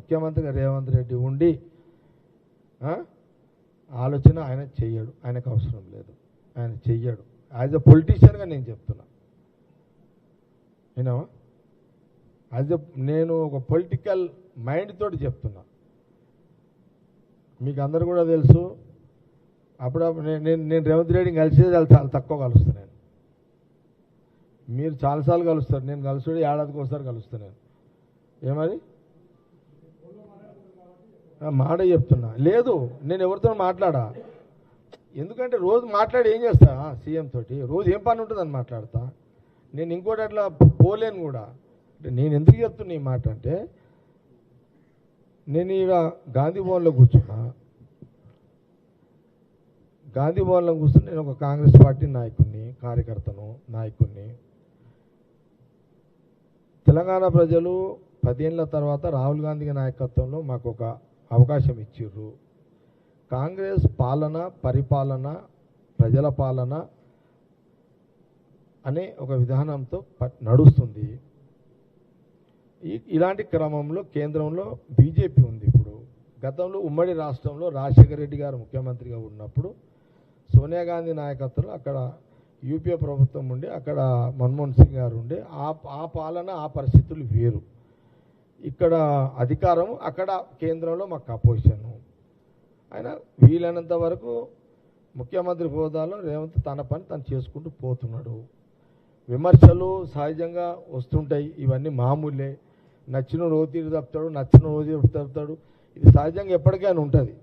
ముఖ్యమంత్రిగా రేవంత్ రెడ్డి ఉండి ఆలోచన ఆయన చెయ్యడు, ఆయనకు అవసరం లేదు, ఆయన చెయ్యడు. యాజ్ ఎ పొలిటీషియన్గా నేను చెప్తున్నా, నేను ఒక పొలిటికల్ మైండ్ తోటి చెప్తున్నా. మీకు అందరు కూడా తెలుసు, అప్పుడప్పుడు నేను రేవంత్ రెడ్డిని కలిసేది చాలా తక్కువ కలుస్తాను. నేను మీరు చాలాసార్లు కలుస్తారు, నేను కలుసుడు ఏడాదికి ఒకసారి కలుస్తాను. నేను ఏమది మాట చెప్తున్నా, లేదు నేను ఎవరితో మాట్లాడా. ఎందుకంటే రోజు మాట్లాడి ఏం చేస్తా, సీఎం తోటి రోజు ఏం పని ఉంటుందని మాట్లాడతా. నేను ఇంకోటి అట్లా పోలేను కూడా. అంటే నేను ఎందుకు చెప్తున్నా ఈ మాట అంటే, నేను ఇక గాంధీ భవన్లో కూర్చున్నా. గాంధీ భవన్లో కూర్చుని నేను ఒక కాంగ్రెస్ పార్టీ నాయకుడిని, కార్యకర్తను, నాయకుడిని. తెలంగాణ ప్రజలు 10 ఏళ్ల తర్వాత రాహుల్ గాంధీ నాయకత్వంలో మాకు ఒక అవకాశం ఇచ్చిర్రు. కాంగ్రెస్ పాలన, పరిపాలన, ప్రజల పాలన అనే ఒక విధానంతో నడుస్తుంది. ఇలాంటి క్రమంలో కేంద్రంలో బీజేపీ ఉంది. ఇప్పుడు గతంలో ఉమ్మడి రాష్ట్రంలో రాజశేఖర రెడ్డి గారు ముఖ్యమంత్రిగా ఉన్నప్పుడు సోనియా గాంధీ నాయకత్వంలో అక్కడ యూపీఏ ప్రభుత్వం ఉండి, అక్కడ మన్మోహన్ సింగ్ గారు ఉండే. ఆ పాలన, ఆ పరిస్థితులు వేరు. ఇక్కడ అధికారం, అక్కడ కేంద్రంలో మాకు అపోజిషన్. ఆయన వీలైనంత వరకు ముఖ్యమంత్రి హోదాలో రేవంత్ తన పని తను చేసుకుంటూ పోతున్నాడు. విమర్శలు సహజంగా వస్తుంటాయి, ఇవన్నీ మామూలే. నచ్చిన రోజు తీరు తప్పుతాడు, నచ్చిన రోజు తప్పుతాడు, ఇది సహజంగా ఎప్పటికైనా ఉంటుంది.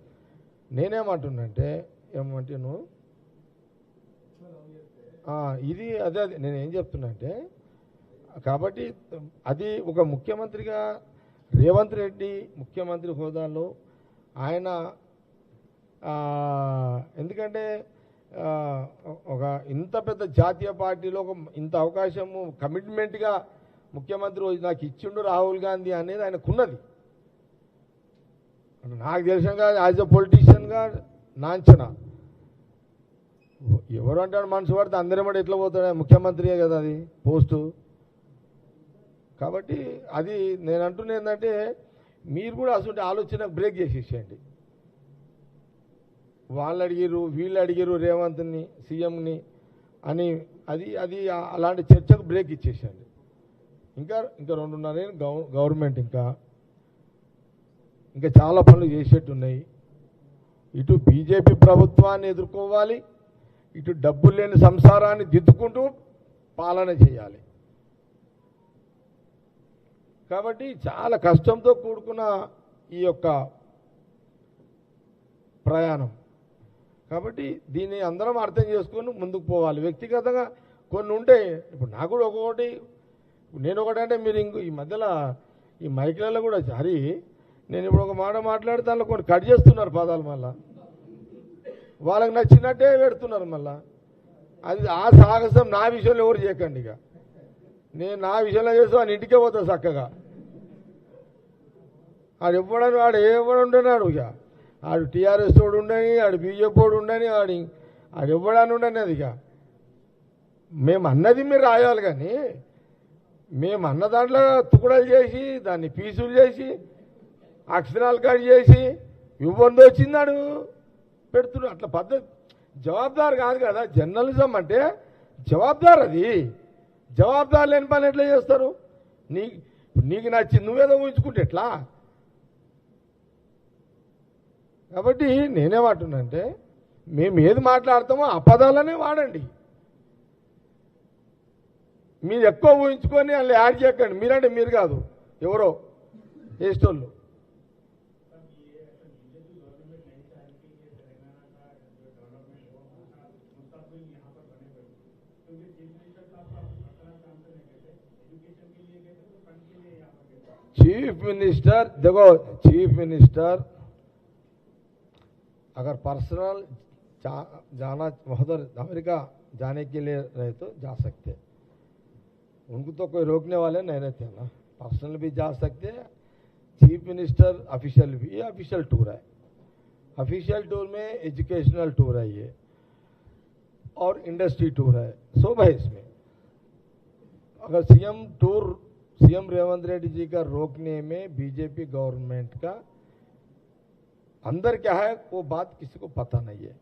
నేనేమంటున్నంటే ఏమంటాను, ఇది అదే నేనేం చెప్తున్నా అంటే, కాబట్టి అది ఒక ముఖ్యమంత్రిగా రేవంత్ రెడ్డి ముఖ్యమంత్రి హోదాలో ఆయన ఎందుకంటే ఒక ఇంత పెద్ద జాతీయ పార్టీలో ఒక ఇంత అవకాశము కమిట్మెంట్గా ముఖ్యమంత్రి నాకు ఇచ్చిండు రాహుల్ గాంధీ అనేది ఆయనకున్నది. నాకు తెలిసినగా యాజ్ ఎ పొలిటీషియన్గా నాంచన ఎవరు అంటాడు, మనసు పడితే అందరేమంటే ఎట్లా పోతాడు, ముఖ్యమంత్రియే కదా అది పోస్టు. కాబట్టి అది నేను అంటున్నా ఏంటంటే, మీరు కూడా అసలు ఆలోచన బ్రేక్ చేసేసేయండి. వాళ్ళు అడిగిరు, వీళ్ళు అడిగిరు రేవంత్ని, సీఎంని అని అది అలాంటి చర్చకు బ్రేక్ ఇచ్చేసేయండి. ఇంకా 2.5 ఏళ్ళు గవర్నమెంట్ ఇంకా చాలా పనులు చేసేట్టున్నాయి. ఇటు బీజేపీ ప్రభుత్వాన్ని ఎదుర్కోవాలి, ఇటు డబ్బులు లేని సంసారాన్ని దిద్దుకుంటూ పాలన చేయాలి. కాబట్టి చాలా కష్టంతో కూడుకున్న ఈ యొక్క ప్రయాణం. కాబట్టి దీన్ని అందరం అర్థం చేసుకొని ముందుకు పోవాలి. వ్యక్తిగతంగా కొన్ని ఉంటాయి. ఇప్పుడు నాకు కూడా ఒక్కొక్కటి, నేను ఒకటంటే మీరు ఈ మధ్యలో ఈ మైక్లలో కూడా హరి నేను ఇప్పుడు ఒక మాట మాట్లాడితే దానిలో కొన్ని కట్ చేస్తున్నారు పదాలు, మళ్ళా వాళ్ళకి నచ్చినట్టే పెడుతున్నారు. మళ్ళా అది ఆ సాహసం నా విషయంలో ఎవరు చేయకండి. ఇక నేను నా విషయంలో చేస్తే వాడిని ఇంటికే పోతా చక్కగా. ఆడు ఇవ్వడని వాడు ఉండనాడు. ఇక ఆడు టీఆర్ఎస్ తోడు ఉండని, ఆడు బీజేపీ తోడు ఉండని, ఆడు ఇవ్వడాన్ని ఉండని. అది ఇక మేము అన్నది మీరు రాయాలి, కానీ మేము అన్న దాంట్లో తుకుడలు చేసి దాన్ని పీసులు చేసి అక్షరాలు కట్ చేసి ఇవ్వండి వచ్చిందాడు పెడుతున్నాడు. అట్లా పద్ధతి జవాబుదారు కాదు కదా. జర్నలిజం అంటే జవాబుదారు. అది జవాబుదారు లేని పని ఎట్లా చేస్తారు? నీకు నచ్చింది నువ్వేదో ఊహించుకుంటే ఎట్లా? కాబట్టి నేనేమంటున్నానంటే, మేము ఏది మాట్లాడతామో ఆ పదాలనే వాడండి. మీరు ఎక్కువ ఊహించుకొని అలా యాడ్ చేయకండి. మీరంటే మీరు కాదు, ఎవరో చేసేటోళ్ళు. चीफ मिनिस्टर देखो, चीफ मिनिस्टर अगर पर्सनल जाना उधर अमेरिका जाने के लिए रहे तो जा सकते, उनको तो कोई रोकने वाले नहीं रहते ना. पर्सनल भी जा सकते हैं. चीफ मिनिस्टर ऑफिशियल भी, ये ऑफिशियल टूर है. ऑफिशियल टूर में एजुकेशनल टूर है ये, और इंडस्ट्री टूर है. सब है इसमें. अगर CM tour CM Revanth Reddy ji का रोकने में बीजेपी गवर्नमेंट का अंदर क्या है वो बात किसी को पता नहीं है।